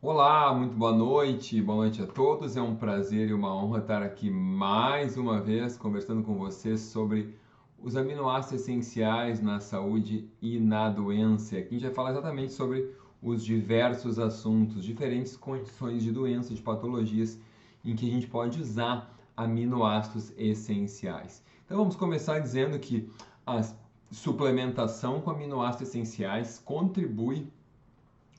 Olá, muito boa noite a todos. É um prazer e uma honra estar aqui mais uma vez conversando com vocês sobre os aminoácidos essenciais na saúde e na doença. Aqui a gente vai falar exatamente sobre os diversos assuntos, diferentes condições de doença, de patologias em que a gente pode usar aminoácidos essenciais. Então vamos começar dizendo que a suplementação com aminoácidos essenciais contribui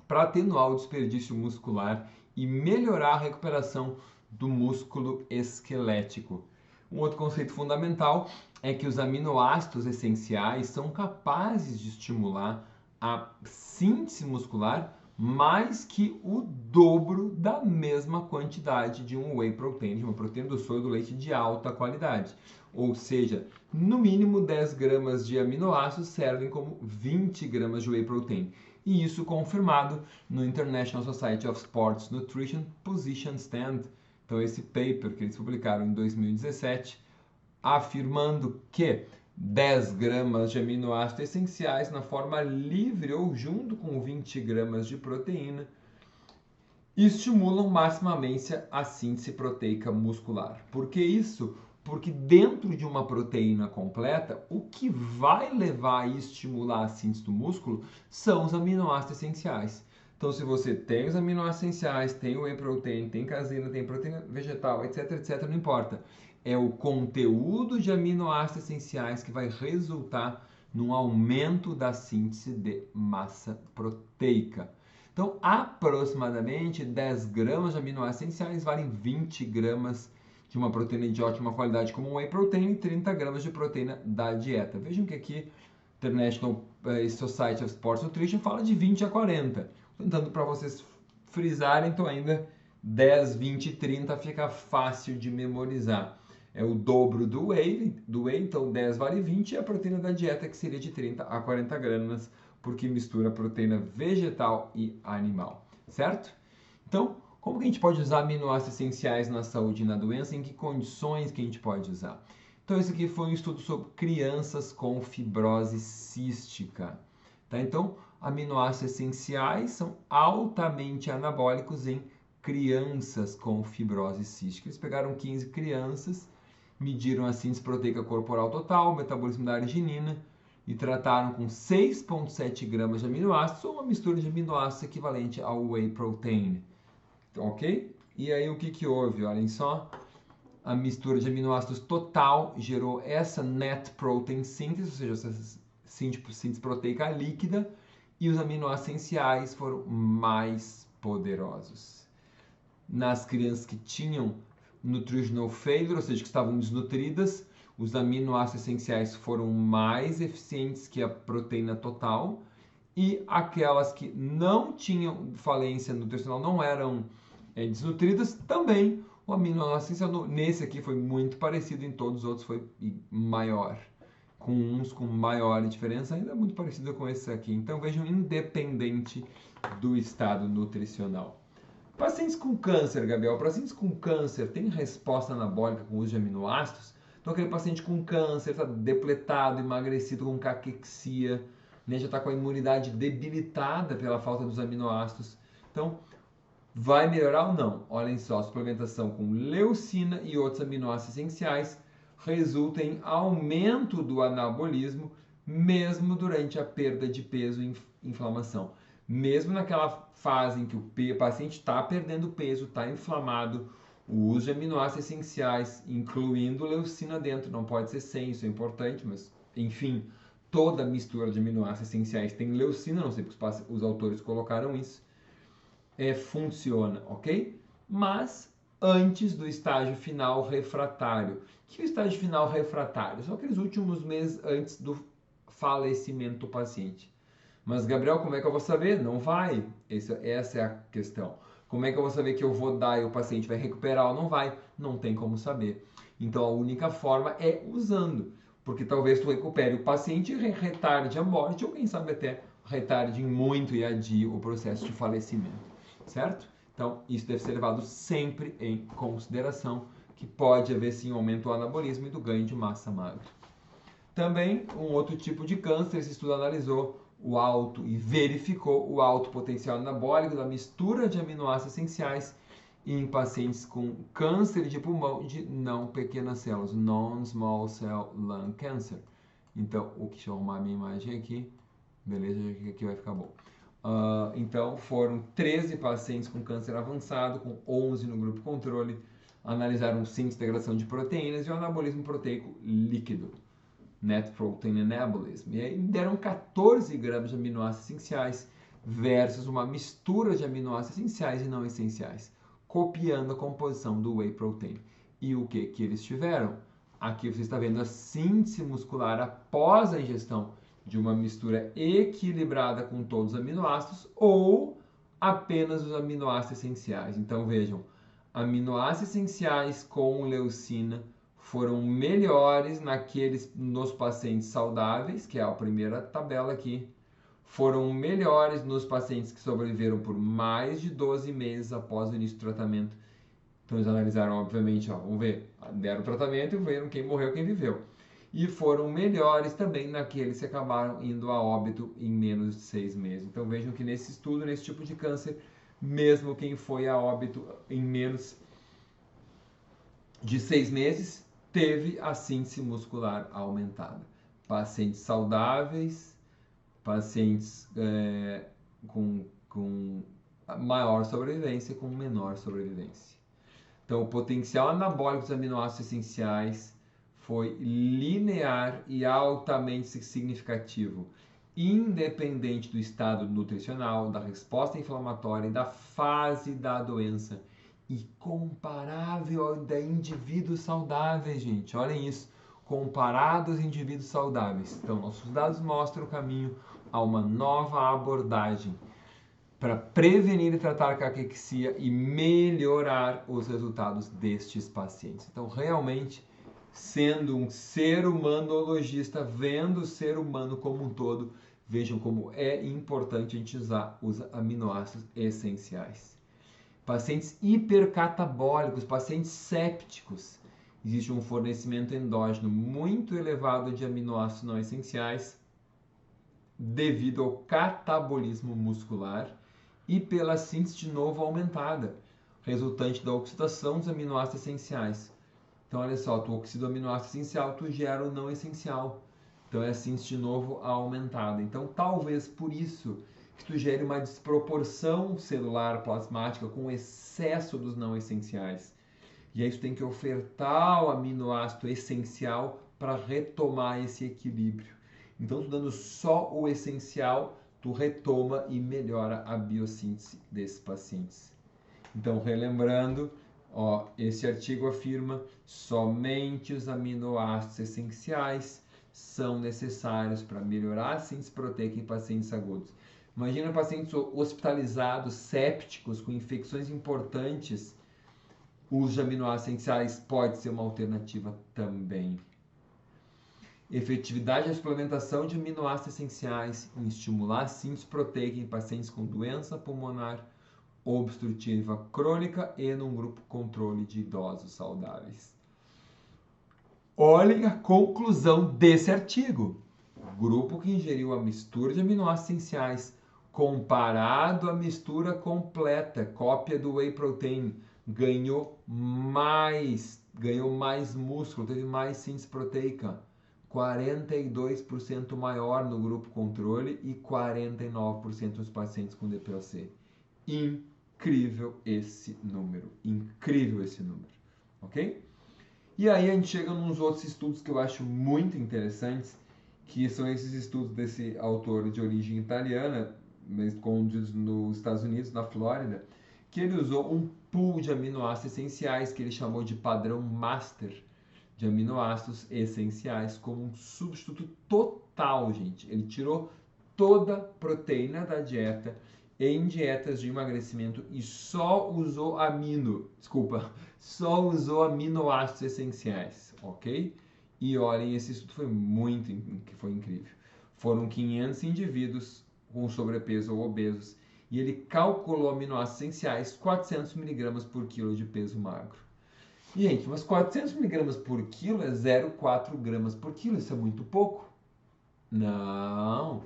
para atenuar o desperdício muscular e melhorar a recuperação do músculo esquelético. Um outro conceito fundamental é que os aminoácidos essenciais são capazes de estimular a síntese muscular mais que o dobro da mesma quantidade de um whey protein, de uma proteína do soja do leite de alta qualidade. Ou seja, no mínimo 10 gramas de aminoácidos servem como 20 gramas de whey protein. E isso confirmado no International Society of Sports Nutrition Position Stand. Então, esse paper que eles publicaram em 2017, afirmando que 10 gramas de aminoácidos essenciais na forma livre ou junto com 20 gramas de proteína estimulam maximamente a síntese proteica muscular. Por que isso? Porque dentro de uma proteína completa, o que vai levar e estimular a síntese do músculo são os aminoácidos essenciais. Então, se você tem os aminoácidos essenciais, tem o whey protein, tem caseína, tem proteína vegetal, etc, etc, não importa. É o conteúdo de aminoácidos essenciais que vai resultar num aumento da síntese de massa proteica. Então, aproximadamente 10 gramas de aminoácidos essenciais valem 20 gramas de uma proteína de ótima qualidade como whey protein e 30 gramas de proteína da dieta. Vejam que aqui International Society of Sports Nutrition fala de 20 a 40. Tentando para vocês frisarem, então ainda 10, 20 e 30 fica fácil de memorizar. É o dobro do whey, então 10 vale 20 e a proteína da dieta que seria de 30 a 40 gramas porque mistura proteína vegetal e animal, certo? Então, como que a gente pode usar aminoácidos essenciais na saúde e na doença? Em que condições que a gente pode usar? Então, esse aqui foi um estudo sobre crianças com fibrose cística. Tá? Então, aminoácidos essenciais são altamente anabólicos em crianças com fibrose cística. Eles pegaram 15 crianças, mediram a síntese proteica corporal total, o metabolismo da arginina, e trataram com 6,7 gramas de aminoácidos ou uma mistura de aminoácidos equivalente ao whey protein. Ok? E aí o que houve? Olhem só, a mistura de aminoácidos total gerou essa net protein síntese, ou seja, essa síntese proteica líquida, e os aminoácidos essenciais foram mais poderosos. Nas crianças que tinham nutritional failure, ou seja, que estavam desnutridas, os aminoácidos essenciais foram mais eficientes que a proteína total, e aquelas que não tinham falência nutricional, não eram desnutridas, também o aminoácido essencial nesse aqui foi muito parecido, em todos os outros foi maior, com uns com maior diferença, ainda muito parecido com esse aqui. Então vejam, independente do estado nutricional. Pacientes com câncer, Gabriel, pacientes com câncer têm resposta anabólica com o uso de aminoácidos? Então, aquele paciente com câncer está depletado, emagrecido, com caquexia, né, já está com a imunidade debilitada pela falta dos aminoácidos. Então, vai melhorar ou não? Olhem só, a suplementação com leucina e outros aminoácidos essenciais resulta em aumento do anabolismo, mesmo durante a perda de peso e inflamação. Mesmo naquela fase em que o paciente está perdendo peso, está inflamado, o uso de aminoácidos essenciais, incluindo leucina dentro, não pode ser sem, isso é importante, mas enfim, toda mistura de aminoácidos essenciais tem leucina, não sei porque os autores colocaram isso, funciona, ok? Mas antes do estágio final refratário. O que é o estágio final refratário? São aqueles últimos meses antes do falecimento do paciente. Mas, Gabriel, como é que eu vou saber? Não vai. Essa é a questão. Como é que eu vou saber que eu vou dar e o paciente vai recuperar ou não vai? Não tem como saber. Então, a única forma é usando. Porque talvez tu recupere o paciente e retarde a morte, ou quem sabe até retarde muito e adie o processo de falecimento. Certo? Então, isso deve ser levado sempre em consideração, que pode haver sim um aumento do anabolismo e do ganho de massa magra. Também, um outro tipo de câncer, esse estudo analisou e verificou o alto potencial anabólico da mistura de aminoácidos essenciais em pacientes com câncer de pulmão de não pequenas células, non-small cell lung cancer. Então, deixa eu arrumar a minha imagem aqui, beleza, aqui vai ficar bom. Então, foram 13 pacientes com câncer avançado, com 11 no grupo controle, analisaram síntese de integração de proteínas e o anabolismo proteico líquido, Net Protein Anabolism, e aí deram 14 gramas de aminoácidos essenciais versus uma mistura de aminoácidos essenciais e não essenciais, copiando a composição do whey protein. E o que eles tiveram? Aqui você está vendo a síntese muscular após a ingestão de uma mistura equilibrada com todos os aminoácidos ou apenas os aminoácidos essenciais. Então vejam, aminoácidos essenciais com leucina foram melhores nos pacientes saudáveis, que é a primeira tabela aqui, foram melhores nos pacientes que sobreviveram por mais de 12 meses após o início do tratamento. Então eles analisaram, obviamente, vamos ver, deram o tratamento e viram quem morreu, quem viveu. E foram melhores também naqueles que acabaram indo a óbito em menos de 6 meses. Então vejam que nesse estudo, nesse tipo de câncer, mesmo quem foi a óbito em menos de 6 meses, teve a síntese muscular aumentada. Pacientes saudáveis, pacientes com maior sobrevivência, com menor sobrevivência. Então, o potencial anabólico dos aminoácidos essenciais foi linear e altamente significativo, independente do estado nutricional, da resposta inflamatória e da fase da doença, e comparável ao de indivíduos saudáveis, gente. Olhem isso, comparado aos indivíduos saudáveis. Então, nossos dados mostram o caminho a uma nova abordagem para prevenir e tratar a caquexia e melhorar os resultados destes pacientes. Então, realmente, sendo um ser humanologista, vendo o ser humano como um todo, vejam como é importante a gente usar os aminoácidos essenciais. Pacientes hipercatabólicos, pacientes sépticos, existe um fornecimento endógeno muito elevado de aminoácidos não essenciais devido ao catabolismo muscular e pela síntese de novo aumentada, resultante da oxidação dos aminoácidos essenciais. Então, olha só, tu oxida o aminoácido essencial, tu gera o não essencial. Então, é a síntese de novo aumentada. Então, talvez por isso que tu gere uma desproporção celular plasmática com excesso dos não essenciais. E aí tu tem que ofertar o aminoácido essencial para retomar esse equilíbrio. Então, tu dando só o essencial, tu retoma e melhora a biossíntese desses pacientes. Então, relembrando, esse artigo afirma somente os aminoácidos essenciais são necessários para melhorar a síntese proteica em pacientes agudos. Imagina pacientes hospitalizados, sépticos, com infecções importantes, o uso de aminoácidos essenciais pode ser uma alternativa também. Efetividade da suplementação de aminoácidos essenciais em estimular a síntese proteica em pacientes com doença pulmonar obstrutiva crônica e num grupo controle de idosos saudáveis. Olhem a conclusão desse artigo. O grupo que ingeriu a mistura de aminoácidos essenciais comparado à mistura completa, cópia do whey protein, ganhou mais músculo, teve mais síntese proteica, 42% maior no grupo controle e 49% nos pacientes com DPOC. Incrível esse número, ok? E aí a gente chega nos outros estudos que eu acho muito interessantes, que são esses estudos desse autor de origem italiana, conduzidos nos Estados Unidos, na Flórida, que ele usou um pool de aminoácidos essenciais que ele chamou de padrão master de aminoácidos essenciais como um substituto total, gente. Ele tirou toda a proteína da dieta em dietas de emagrecimento e só usou aminoácidos essenciais, ok? E olhem, esse estudo foi incrível. Foram 500 indivíduos com sobrepeso ou obesos e ele calculou aminoácidos essenciais 400 mg por quilo de peso magro. E, gente, mas 400 mg por quilo é 0,4 gramas por quilo, isso é muito pouco? Não,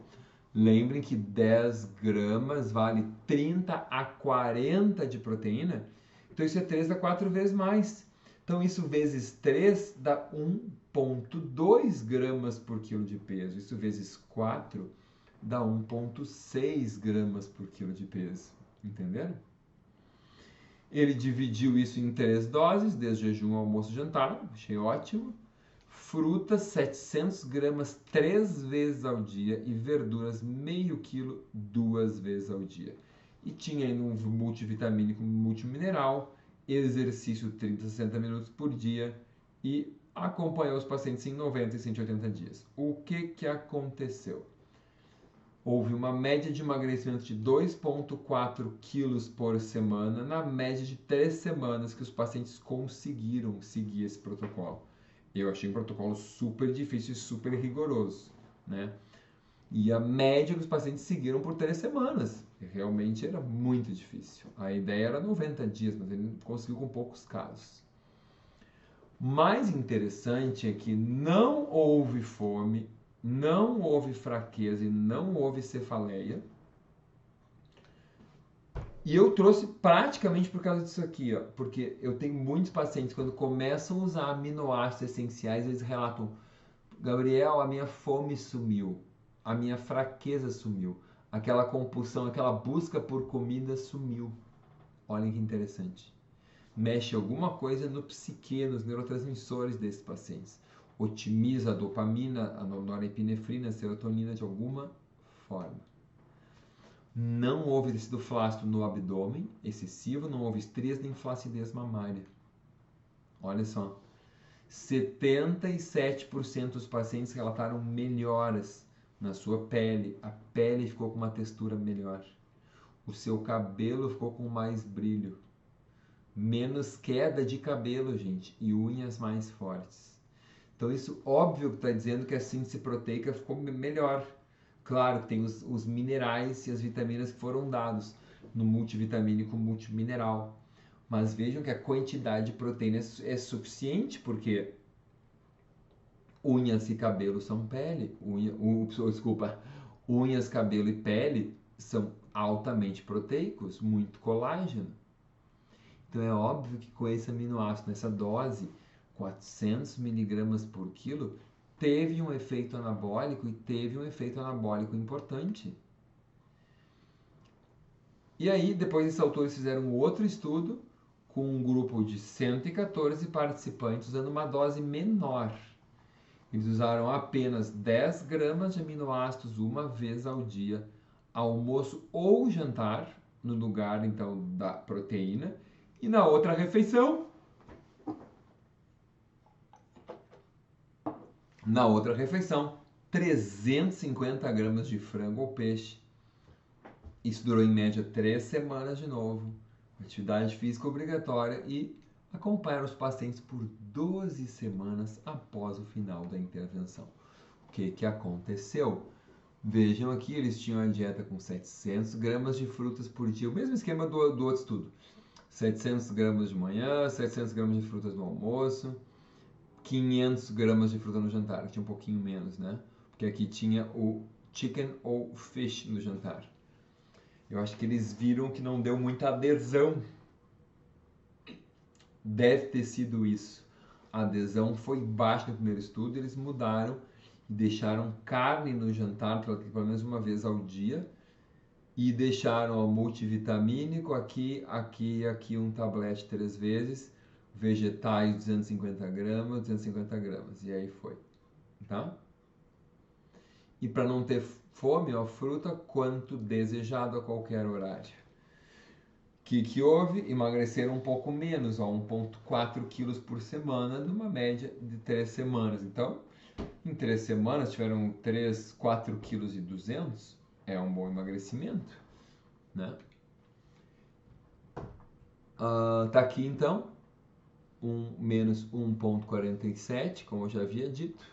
Lembrem que 10 gramas vale 30 a 40 de proteína. Então isso é 3 a 4 vezes mais. Então isso vezes 3 dá 1,2 gramas por quilo de peso. Isso vezes 4 dá 1,6 gramas por quilo de peso. Entenderam? Ele dividiu isso em 3 doses, desde jejum, almoço e jantar. Achei ótimo. Frutas 700 gramas 3 vezes ao dia e verduras meio quilo 2 vezes ao dia. E tinha ainda um multivitamínico, multimineral, exercício 30 a 60 minutos por dia e acompanhou os pacientes em 90 e 180 dias. O que aconteceu? Houve uma média de emagrecimento de 2,4 quilos por semana na média de 3 semanas que os pacientes conseguiram seguir esse protocolo. Eu achei um protocolo super difícil e super rigoroso, né? E a média que os pacientes seguiram por 3 semanas. Realmente era muito difícil. A ideia era 90 dias, mas ele conseguiu com poucos casos. Mais interessante é que não houve fome, não houve fraqueza e não houve cefaleia. E eu trouxe praticamente por causa disso aqui, ó, porque eu tenho muitos pacientes, quando começam a usar aminoácidos essenciais, eles relatam: Gabriel, a minha fome sumiu, a minha fraqueza sumiu, aquela compulsão, aquela busca por comida sumiu. Olhem que interessante. Mexe alguma coisa no psique, nos neurotransmissores desses pacientes. Otimiza a dopamina, a norepinefrina, a serotonina de alguma forma. Não houve tecido flácido no abdômen excessivo, não houve estrias nem flacidez mamária. Olha só. 77% dos pacientes relataram melhoras na sua pele. A pele ficou com uma textura melhor. O seu cabelo ficou com mais brilho. Menos queda de cabelo, gente. E unhas mais fortes. Então isso óbvio que está dizendo que a síntese proteica ficou melhor. Claro que tem os minerais e as vitaminas que foram dados no multivitamínico multimineral. Mas vejam que a quantidade de proteína é suficiente, porque unhas e cabelo são pele. Unhas, cabelo e pele são altamente proteicos, muito colágeno. Então é óbvio que com esse aminoácido, nessa dose, 400 miligramas por quilo, teve um efeito anabólico e teve um efeito anabólico importante. E aí, depois esses autores fizeram um outro estudo com um grupo de 114 participantes usando uma dose menor. Eles usaram apenas 10 gramas de aminoácidos uma vez ao dia, almoço ou jantar, no lugar então da proteína, e na outra refeição, 350 gramas de frango ou peixe. Isso durou em média 3 semanas de novo. Atividade física obrigatória e acompanhar os pacientes por 12 semanas após o final da intervenção. O que aconteceu? Vejam aqui, eles tinham a dieta com 700 gramas de frutas por dia, o mesmo esquema do outro estudo. 700 gramas de manhã, 700 gramas de frutas no almoço, 500 gramas de fruta no jantar, que tinha um pouquinho menos, né? Porque aqui tinha o chicken ou fish no jantar. Eu acho que eles viram que não deu muita adesão. Deve ter sido isso. A adesão foi baixa no primeiro estudo, eles mudaram e deixaram carne no jantar, pelo menos uma vez ao dia, e deixaram o multivitamínico aqui um tablete 3 vezes, vegetais 250 gramas, 250 gramas, e aí foi, tá? E para não ter fome, ó, fruta quanto desejado a qualquer horário. O que houve? Emagreceram um pouco menos, 1,4 quilos por semana, numa média de 3 semanas. Então, em 3 semanas tiveram 4 quilos e 200, é um bom emagrecimento, né? Tá aqui então, menos 1,47, como eu já havia dito.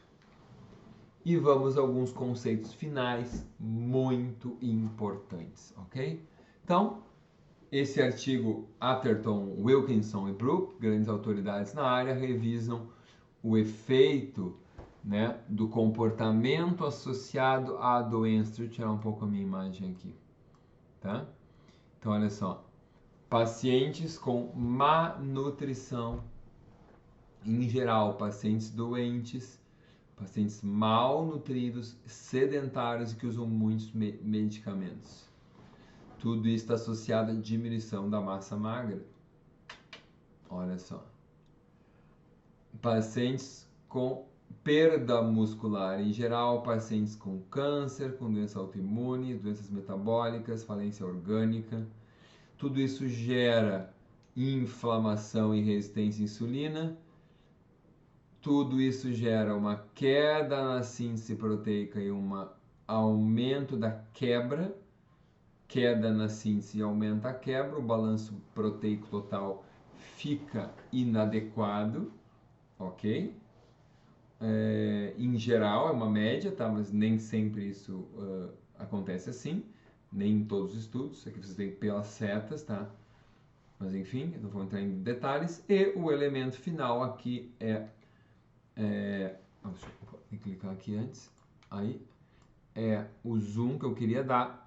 E vamos a alguns conceitos finais muito importantes, ok? Então, esse artigo, Atherton, Wilkinson e Brook, grandes autoridades na área, revisam o efeito né, do comportamento associado à doença. Deixa eu tirar um pouco a minha imagem aqui, tá? Então, olha só. Pacientes com má nutrição, em geral, pacientes doentes, pacientes mal nutridos, sedentários e que usam muitos medicamentos. Tudo isso está associado à diminuição da massa magra. Olha só. Pacientes com perda muscular, em geral, pacientes com câncer, com doença autoimune, doenças metabólicas, falência orgânica. Tudo isso gera inflamação e resistência à insulina. Tudo isso gera uma queda na síntese proteica e um aumento da quebra. Queda na síntese aumenta a quebra, o balanço proteico total fica inadequado, ok? Em geral, é uma média, tá? Mas nem sempre isso acontece assim, nem em todos os estudos, aqui vocês têm pelas setas, tá? Mas enfim, eu não vou entrar em detalhes. E o elemento final aqui deixa eu clicar aqui antes, aí, é o zoom que eu queria dar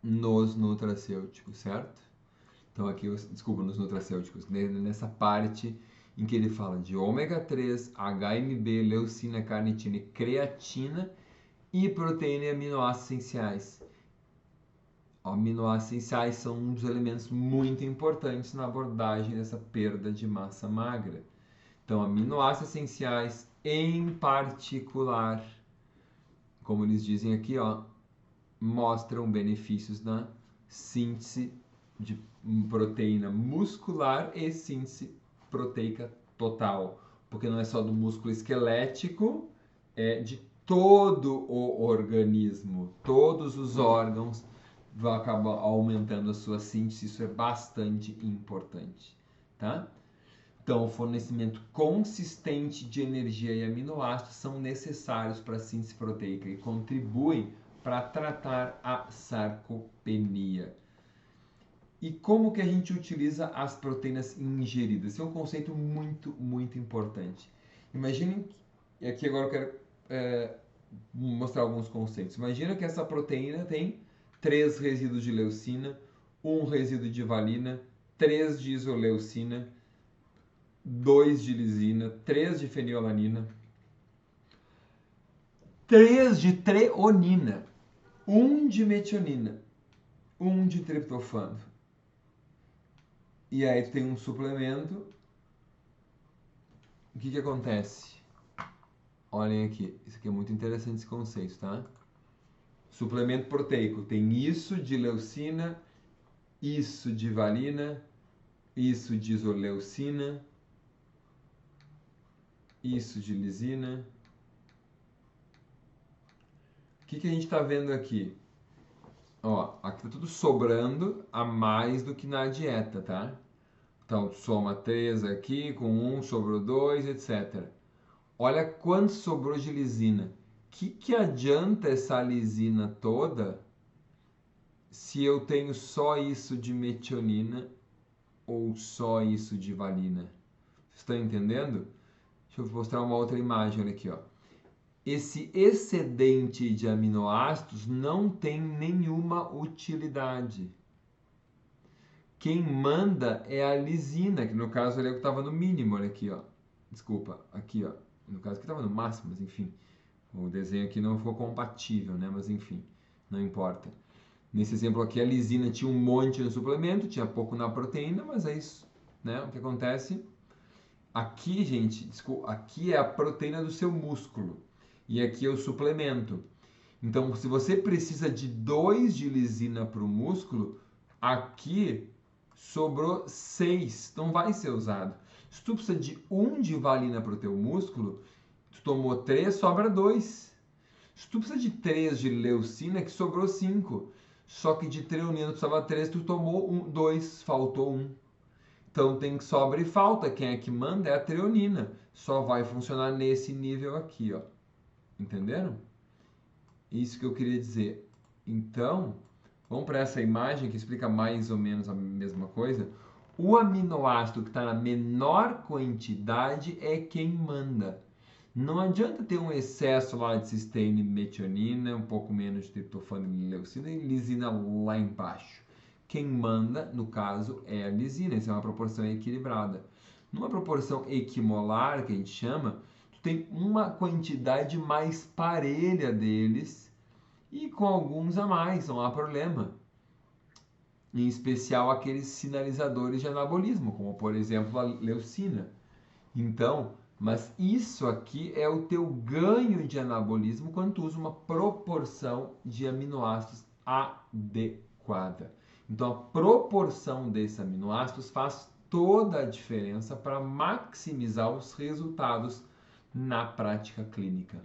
nos nutracêuticos, certo? Então aqui, desculpa, nos nutracêuticos, nessa parte em que ele fala de ômega 3, HMB, leucina, carnitina e creatina e proteína e aminoácidos essenciais. Aminoácidos essenciais são um dos elementos muito importantes na abordagem dessa perda de massa magra. Então, aminoácidos essenciais, em particular, como eles dizem aqui, ó, mostram benefícios na síntese de proteína muscular e síntese proteica total, porque não é só do músculo esquelético, é de todo o organismo, todos os órgãos vão acabar aumentando a sua síntese, isso é bastante importante, tá? Então, o fornecimento consistente de energia e aminoácidos são necessários para a síntese proteica e contribuem para tratar a sarcopenia. E como que a gente utiliza as proteínas ingeridas? Esse é um conceito muito, muito importante. Imaginem, e aqui agora eu quero mostrar alguns conceitos. Imagina que essa proteína tem 3 resíduos de leucina, 1 resíduo de valina, 3 de isoleucina, 2 de lisina, 3 de fenilalanina, 3 de treonina, 1 de metionina, 1 de triptofano. E aí tu tem um suplemento. O que que acontece? Olhem aqui, isso aqui é muito interessante esse conceito, tá? Suplemento proteico tem isso de leucina, isso de valina, isso de isoleucina, isso de lisina. O que que a gente está vendo aqui? Ó, aqui tá tudo sobrando a mais do que na dieta, tá? Então, soma 3 aqui, com 1 sobrou 2, etc. Olha quanto sobrou de lisina. Que adianta essa lisina toda se eu tenho só isso de metionina ou só isso de valina? Vocês estão entendendo? Deixa eu mostrar uma outra imagem, olha aqui, ó. Esse excedente de aminoácidos não tem nenhuma utilidade. Quem manda é a lisina, que no caso ali estava no mínimo, olha aqui, ó. Desculpa, aqui, ó. No caso aqui estava no máximo, mas enfim. O desenho aqui não ficou compatível, né? Mas enfim, não importa. Nesse exemplo aqui, a lisina tinha um monte no suplemento, tinha pouco na proteína, mas é isso, né? O que acontece? Aqui, gente, desculpa, aqui é a proteína do seu músculo. E aqui é o suplemento. Então, se você precisa de 2 de lisina para o músculo, aqui sobrou 6, não vai ser usado. Se tu precisa de 1 de valina para o teu músculo, tu tomou 3, sobra 2. Se tu precisa de 3 de leucina, que sobrou 5. Só que de treonina tu precisava 3, tu tomou 2, faltou 1. Então tem que sobra e falta. Quem é que manda é a treonina. Só vai funcionar nesse nível aqui, ó. Entenderam? Isso que eu queria dizer. Então, vamos para essa imagem que explica mais ou menos a mesma coisa. O aminoácido que está na menor quantidade é quem manda. Não adianta ter um excesso lá de cisteína e metionina, um pouco menos de triptofano e leucina e lisina lá embaixo. Quem manda, no caso, é a lisina, isso é uma proporção equilibrada. Numa proporção equimolar, que a gente chama, tu tem uma quantidade mais parelha deles e com alguns a mais, não há problema. Em especial aqueles sinalizadores de anabolismo, como por exemplo a leucina. Então, mas isso aqui é o teu ganho de anabolismo quando tu usa uma proporção de aminoácidos adequada. Então, a proporção desses aminoácidos faz toda a diferença para maximizar os resultados na prática clínica,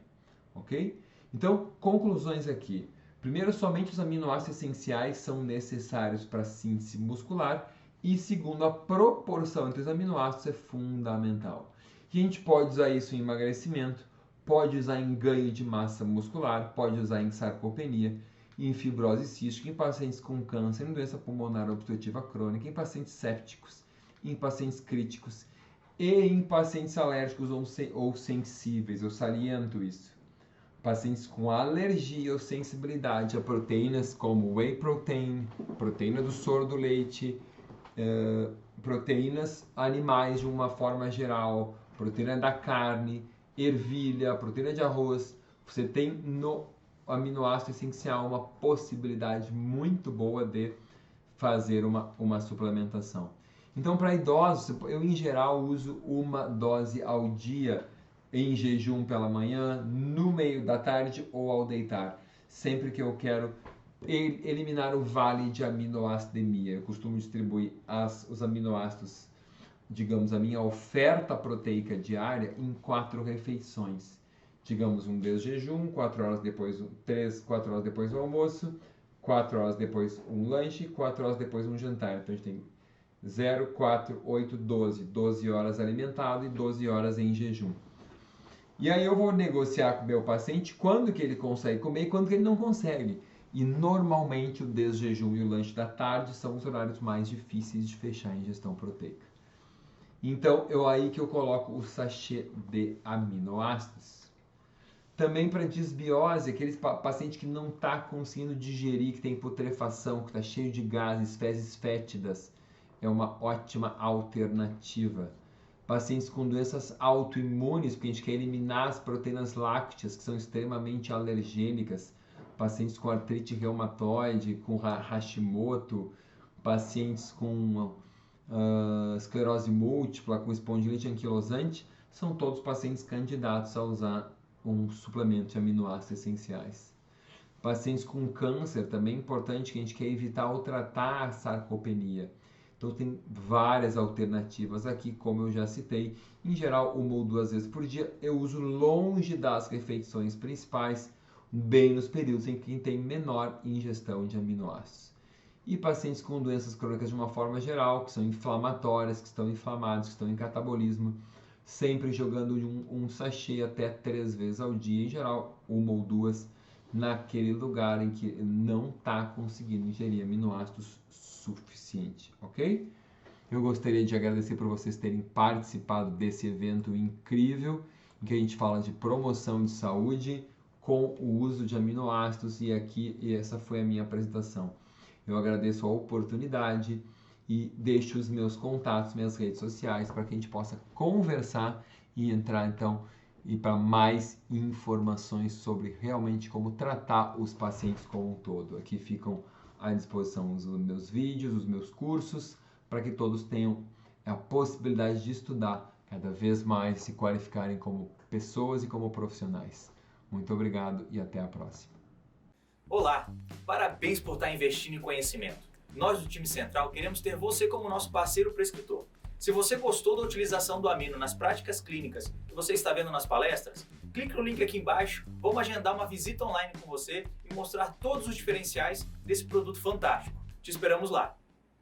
ok? Então, conclusões aqui. Primeiro, somente os aminoácidos essenciais são necessários para a síntese muscular e segundo, a proporção entre os aminoácidos é fundamental. E a gente pode usar isso em emagrecimento, pode usar em ganho de massa muscular, pode usar em sarcopenia, em fibrose cística, em pacientes com câncer, em doença pulmonar obstrutiva crônica, em pacientes sépticos, em pacientes críticos e em pacientes alérgicos ou sensíveis. Eu saliento isso. Pacientes com alergia ou sensibilidade a proteínas como whey protein, proteína do soro do leite, proteínas animais de uma forma geral, proteína da carne, ervilha, proteína de arroz. Você tem no aminoácido essencial uma possibilidade muito boa de fazer uma suplementação. Então, para idosos, eu em geral uso uma dose ao dia em jejum pela manhã, no meio da tarde ou ao deitar, sempre que eu quero eliminar o vale de aminoacidemia. Eu costumo distribuir os aminoácidos, digamos, a minha oferta proteica diária em 4 refeições. Digamos, um desjejum, 4 horas depois, 4 horas depois do almoço, 4 horas depois um lanche, 4 horas depois um jantar. Então a gente tem 0, 4, 8, 12. 12 horas alimentado e 12 horas em jejum. E aí eu vou negociar com o meu paciente quando que ele consegue comer e quando que ele não consegue. E normalmente o desjejum e o lanche da tarde são os horários mais difíceis de fechar a ingestão proteica. Então, aí que eu coloco o sachê de aminoácidos. Também para desbiose, aquele paciente que não está conseguindo digerir, que tem putrefação, que está cheio de gases, fezes fétidas, é uma ótima alternativa. Pacientes com doenças autoimunes, porque a gente quer eliminar as proteínas lácteas, que são extremamente alergênicas. Pacientes com artrite reumatoide, com Hashimoto, pacientes com esclerose múltipla, com espondilite anquilosante, são todos pacientes candidatos a usar um suplemento de aminoácidos essenciais. Pacientes com câncer, também é importante que a gente quer evitar ou tratar a sarcopenia. Então tem várias alternativas aqui, como eu já citei. Em geral, 1 ou 2 vezes por dia. Eu uso longe das refeições principais, bem nos períodos em que tem menor ingestão de aminoácidos. E pacientes com doenças crônicas de uma forma geral, que são inflamatórias, que estão inflamados, que estão em catabolismo, sempre jogando um sachê até 3 vezes ao dia, em geral 1 ou 2, naquele lugar em que não está conseguindo ingerir aminoácidos suficiente, ok? Eu gostaria de agradecer por vocês terem participado desse evento incrível, em que a gente fala de promoção de saúde com o uso de aminoácidos, e essa foi a minha apresentação. Eu agradeço a oportunidade e deixo os meus contatos, minhas redes sociais, para que a gente possa conversar e entrar então e para mais informações sobre realmente como tratar os pacientes como um todo. Aqui ficam à disposição os meus vídeos, os meus cursos, para que todos tenham a possibilidade de estudar cada vez mais, se qualificarem como pessoas e como profissionais. Muito obrigado e até a próxima. Olá, parabéns por estar investindo em conhecimento. Nós do time central queremos ter você como nosso parceiro prescritor. Se você gostou da utilização do amino nas práticas clínicas que você está vendo nas palestras, clique no link aqui embaixo, vamos agendar uma visita online com você e mostrar todos os diferenciais desse produto fantástico. Te esperamos lá!